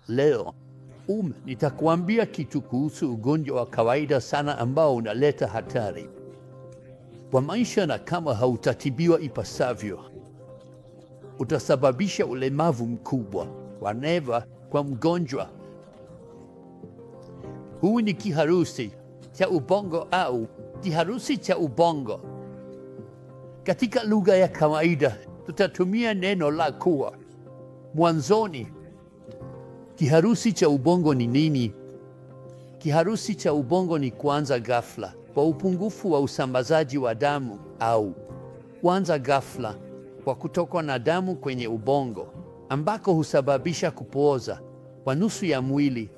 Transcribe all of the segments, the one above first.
Leo nitakuambia kitu kuhusu ugonjwa wa kawaida sana ambao unaleta hatari kwa maisha, na kama hautatibiwa ipasavyo utasababisha ulemavu mkubwa wa neva kwa mgonjwa. Huu ni kiharusi cha ubongo au kiharusi cha ubongo. Katika lugha ya kawaida tutatumia neno la kuwa mwanzoni. Kiharusi cha ubongo ni nini? Kiharusi cha ubongo ni kuanza ghafla kwa upungufu wa usambazaji wa damu au kuanza ghafla kwa kutokwa na damu kwenye ubongo ambako husababisha kupooza kwa nusu ya mwili.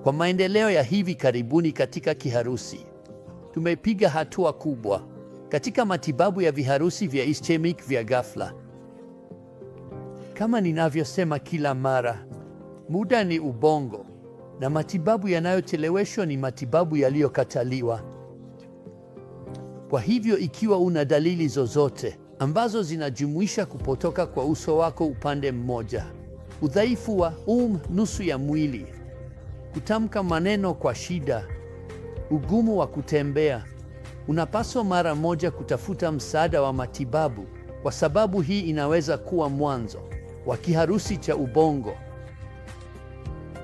Kwa maendeleo ya hivi karibuni katika kiharusi, tumepiga hatua kubwa katika matibabu ya viharusi vya ischemic vya ghafla. Kama ninavyosema kila mara, muda ni ubongo, na matibabu yanayocheleweshwa ni matibabu yaliyokataliwa. Kwa hivyo, ikiwa una dalili zozote ambazo zinajumuisha kupotoka kwa uso wako upande mmoja, udhaifu wa nusu ya mwili, kutamka maneno kwa shida, ugumu wa kutembea, unapaswa mara moja kutafuta msaada wa matibabu, kwa sababu hii inaweza kuwa mwanzo wa kiharusi cha ubongo.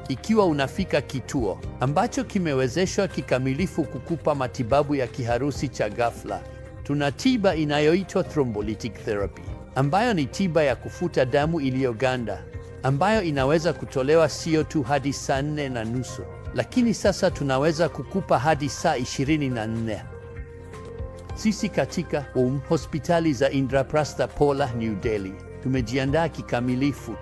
Ikiwa unafika kituo ambacho kimewezeshwa kikamilifu kukupa matibabu ya kiharusi cha ghafla, tuna tiba inayoitwa thrombolytic therapy, ambayo ni tiba ya kufuta damu iliyoganda, ambayo inaweza kutolewa sio tu hadi saa 4:30, lakini sasa tunaweza kukupa hadi saa 24. Sisi katika hospitali za Indraprastha Pola, New Delhi, tumejiandaa kikamilifu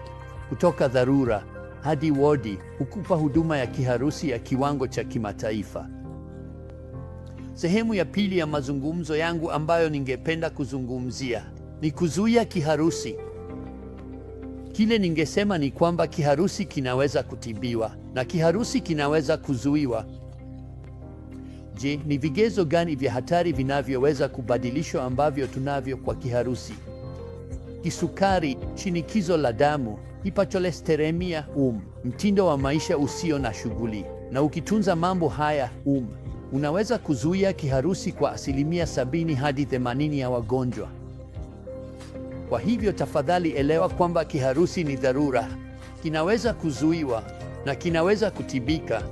kutoka dharura hadi wodi kukupa huduma ya kiharusi ya kiwango cha kimataifa. Sehemu ya pili ya mazungumzo yangu ambayo ningependa kuzungumzia ni kuzuia kiharusi. Kile ningesema ni kwamba kiharusi kinaweza kutibiwa na kiharusi kinaweza kuzuiwa. Je, ni vigezo gani vya hatari vinavyoweza kubadilishwa ambavyo tunavyo kwa kiharusi? Kisukari, shinikizo la damu, hipercholesterolemia, mtindo wa maisha usio na shughuli. Na ukitunza mambo haya, unaweza kuzuia kiharusi kwa 70 hadi 80 ya wagonjwa. Kwa hivyo tafadhali elewa kwamba kiharusi ni dharura, kinaweza kuzuiwa na kinaweza kutibika.